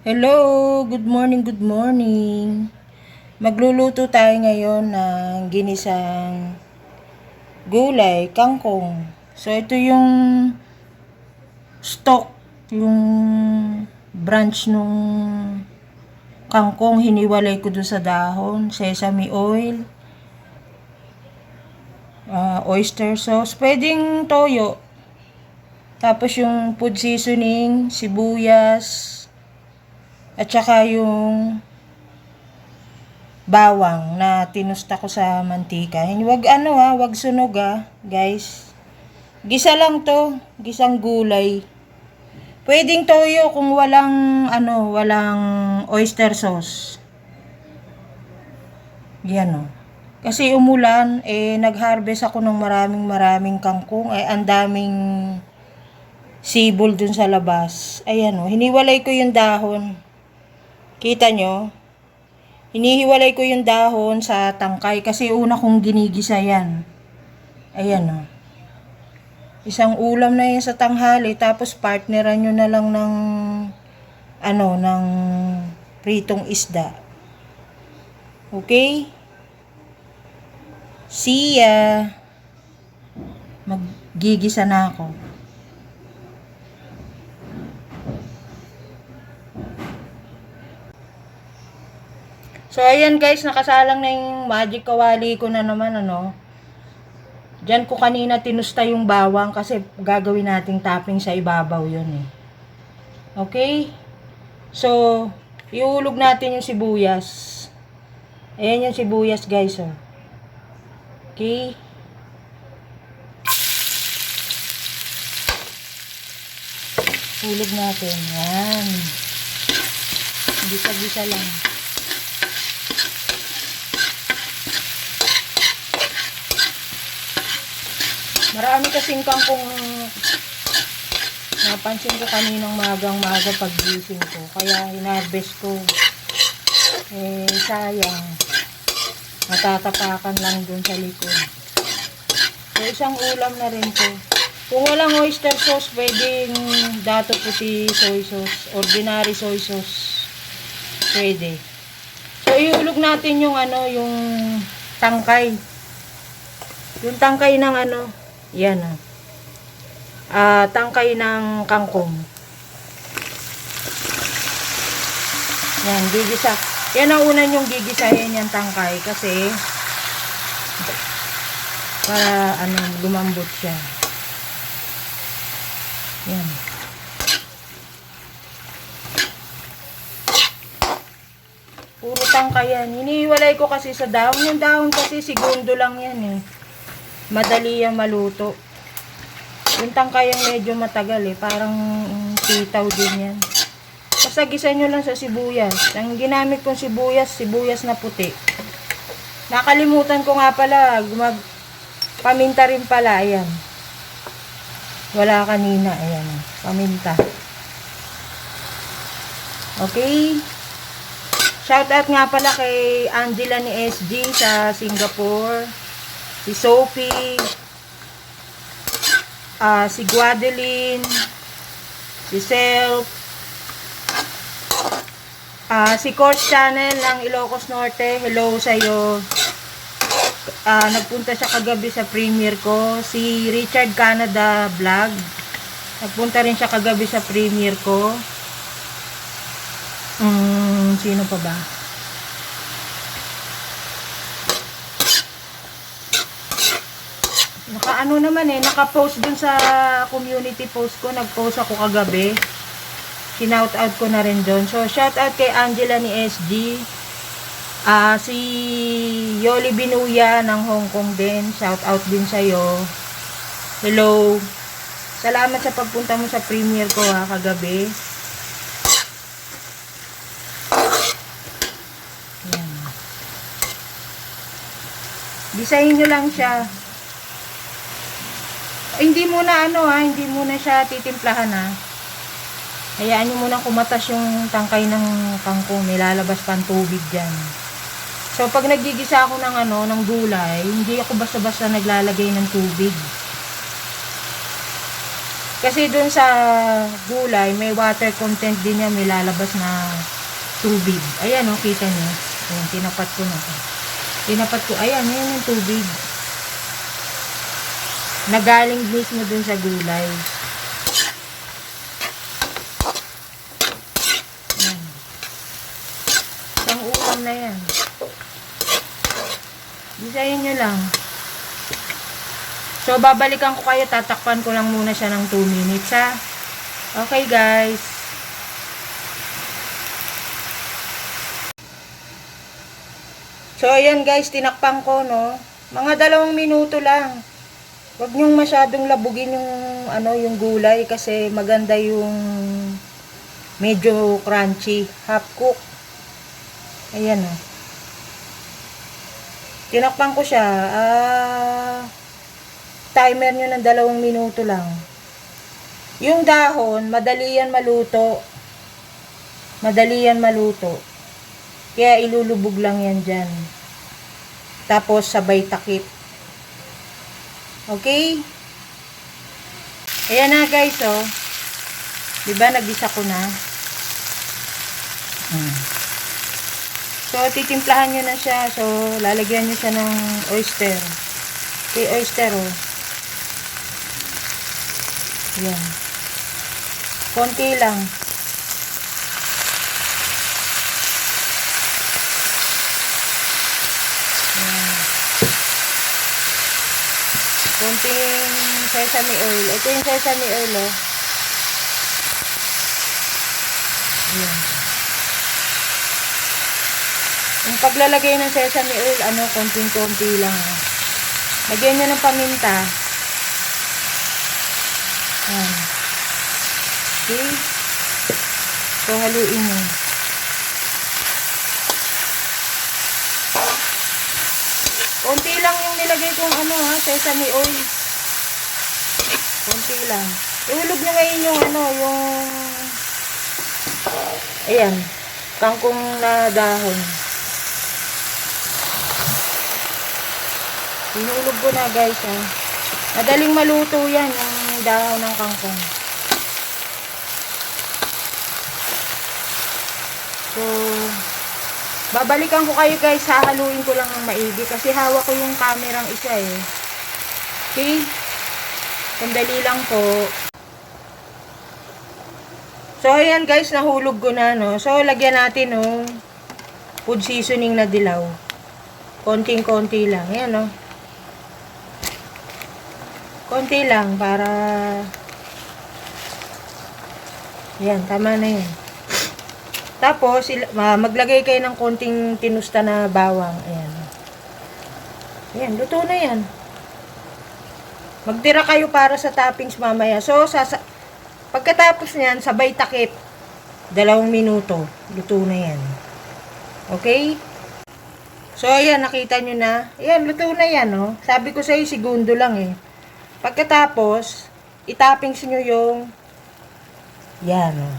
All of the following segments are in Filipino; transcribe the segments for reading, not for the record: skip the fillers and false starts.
Hello, good morning, good morning. Magluluto tayo ngayon ng ginisang gulay, kangkong. So ito yung stock, yung branch nung kangkong, hiniwalay ko dun sa dahon, sesame oil, oyster sauce, pwedeng toyo. Tapos yung food seasoning, sibuyas, at saka yung bawang na tinusta ko sa mantika. Wag sunog guys. Gisa lang to, gisang gulay. Pwedeng toyo kung walang oyster sauce. Yan Kasi umulan, nag-harvest ako ng maraming kangkong, ang daming sibol dun sa labas. Ayan hiniwalay ko yung dahon. Kita nyo? Hinihiwalay ko yung dahon sa tangkay kasi una kong ginigisa yan. Ayan Isang ulam na yan sa tanghali tapos partneran nyo na lang ng pritong isda. Okay? See ya! Maggigisa na ako. So, ayan guys, nakasalang na yung magic kawali ko na naman, Diyan ko kanina tinusta yung bawang kasi gagawin nating topping sa ibabaw yun Okay? So, ihulog natin yung sibuyas. Ayan yung sibuyas guys, Okay? Hulog natin. Yan. Gisa-gisa lang. Marami kasing kangkong napansin ko kaninang magang-maga paggising ko. Kaya hinarvest ko. Sayang. Natatapakan lang dun sa likod. So, isang ulam na rin to. Kung walang oyster sauce, pwedeng dato puti soy sauce. Ordinary soy sauce. Pwede. So, ihulog natin yung yung tangkay. Yung tangkay ng yan tangkay ng kangkong. Yan, gigisa. Yan ang una yung gigisahin yung tangkay kasi para lumambot siya. Yan. Puro tangkay yan. Hinihiwalay ko kasi sa dahon. Yung dahon kasi segundo lang yan Madali yung maluto. Yung tangkay yung medyo matagal parang sitaw din yan. Basta gisa nyo lang sa sibuyas. Ang ginamit kong sibuyas na puti. Nakalimutan ko nga pala, paminta rin pala, ayan. Wala kanina, ayan, paminta. Okay? Shoutout nga pala kay Angela ni SG sa Singapore. Si Sophie, si Guadeline, si Self, si Course Channel ng Ilocos Norte, hello sa'yo. Nagpunta siya kagabi sa premiere ko. Si Richard Canada Vlog, nagpunta rin siya kagabi sa premiere ko. Sino pa ba? Naka-post dun sa community post ko. Nag-post ako kagabi. Shoutout ko na rin dun. So, shoutout kay Angela ni SG. Si Yoli Binuya ng Hong Kong din. Shoutout din sa'yo. Hello. Salamat sa pagpunta mo sa premiere ko kagabi. Yan. Gisahin nyo lang siya. Hindi muna hindi muna siya titimplahan Hayaan nyo muna kumatas yung tangkay ng kangkong, nilalabas pa ang tubig dyan. So pag naggigisa ako ng gulay, hindi ako basta-basta naglalagay ng tubig. Kasi dun sa gulay, may water content din yan, may lalabas na tubig. Ayan, oh, kita nyo. Ayan, tinapat ko na. Tinapat ko, ayan, yan yung tubig. Nagaling mismo dun sa gulay. Ayan. Isang ulam na yan. Bisayin nyo lang. So, babalikan ko kayo. Tatakpan ko lang muna siya ng 2 minutes, ha? Okay, guys. So, ayan, guys. Tinakpan ko, no? Mga 2 minuto lang. Huwag nyong masyadong labugin yung, yung gulay kasi maganda yung medyo crunchy. Half cook. Ayan, oh. Tinakpan ko siya. Timer nyo ng 2 minuto lang. Yung dahon, madali yan maluto. Madali yan maluto. Kaya ilulubog lang yan dyan. Tapos sabay takip. Okay? Ayan na guys, oh. Diba, nagisa ko na. So, titimplahan nyo na siya. So, lalagyan nyo siya ng oyster. Okay, oyster, oh. Yan. Konti lang. Yan. Konting sesame oil. Ito yung sesame oil, oh. Yan. Yung paglalagay ng sesame oil, konting-konti lang, oh. Lagyan nyo ng paminta. Ayan. Okay. So, haluin nyo. Konti lang yung nilagay kong sesame oil. Konti lang. Ihulog nyo ngayon yung yung ayan, kangkong na dahon. Hinulog ko na guys, ha. Madaling maluto yan, yung dahon ng kangkong. So, babalikan ko kayo guys, hahaluin ko lang ng maigi kasi hawak ko yung kamerang isa eh. Okay? Sandali lang po. So, ayan guys, nahulog ko na, no. So, lagyan natin, no, food seasoning na dilaw. Konting-konti lang. Ayan, no. Konti lang para yan, tama na yan. Tapos maglagay kayo ng konting tinusta na bawang. Ayan. Ayan, luto na yan. Magtira kayo para sa toppings mamaya. So, pagkatapos niyan, sabay takip. 2 minuto. Luto na yan. Okay? So, ayan, nakita nyo na. Ayan, luto na yan, no. Sabi ko sa'yo, segundo lang eh. Pagkatapos, itoppings nyo yung yan, oh.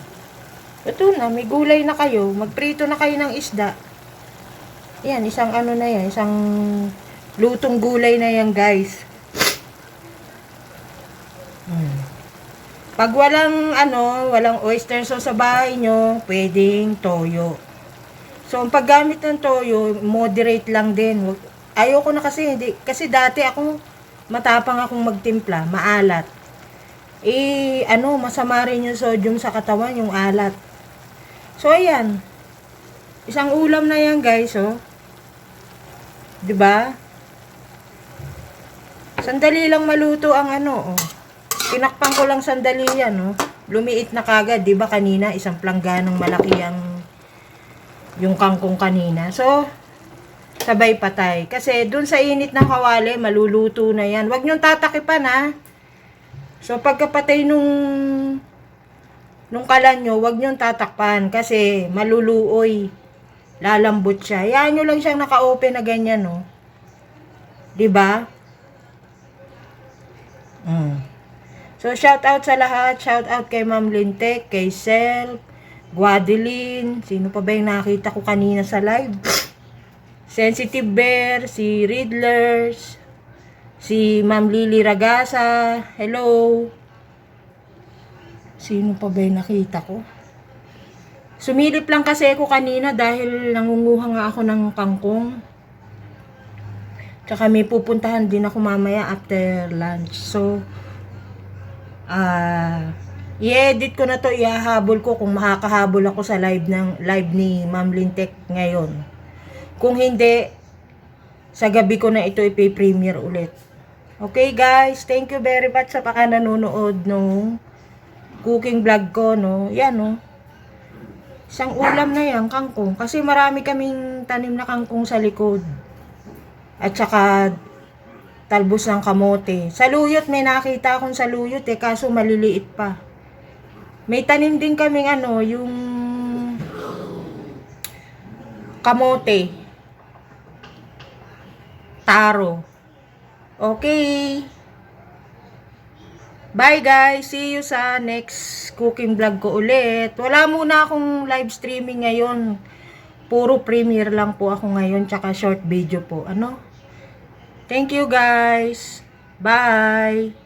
Ito na, may gulay na kayo. Magprito na kayo ng isda. Yan, isang na yan. Isang lutong gulay na yan, guys. Pag walang, walang oyster sauce sa bahay nyo, pwedeng toyo. So, ang paggamit ng toyo, moderate lang din. Ayoko na kasi, kasi dati matapang akong magtimpla, maalat. Masama rin yung sodium sa katawan, yung alat. So, ayan. Isang ulam na yan, guys, oh. 'Di ba? Sandali lang maluto ang oh. Tinakpan ko lang sandali yan, oh. Lumiit na kagad, 'di ba kanina, isang plangganong malaki yung kangkong kanina. So, sabay patay. Kasi dun sa init ng kawali, maluluto na yan. Huwag nyong tatakipan, ha. So, pagkapatay nung kalan nyo, huwag nyong tatakpan. Kasi maluluoy. Lalambot siya. Yan nyo lang siyang naka-open na ganyan, no. Diba? So, shout out sa lahat. Shout out kay Ma'am Lintek, kay Sel, Guadeline. Sino pa ba yung nakita ko kanina sa live? Sensitive Bear, si Riddlers, si Ma'am Lily Ragasa, hello. Sino pa ba yung nakita ko? Sumilip lang kasi ako kanina dahil nangunguha nga ako ng kangkong. Tsaka may pupuntahan din ako mamaya after lunch. So, i-edit ko na to, ihahabol ko kung makakahabol ako sa live ni Ma'am Lintek ngayon. Kung hindi, sa gabi ko na ito ipi-premiere ulit. Okay guys, thank you very much sa nanonood nung cooking vlog ko, no. Yan, no. Isang ulam na yan, kangkong. Kasi marami kaming tanim na kangkong sa likod. At saka talbos ng kamote. Saluyot, may nakita akong saluyot kaso maliliit pa. May tanim din kaming yung kamote. Taro. Okay. Bye guys. See you sa next cooking vlog ko ulit. Wala muna akong live streaming ngayon. Puro premiere lang po ako ngayon. Tsaka short video po. Thank you guys. Bye.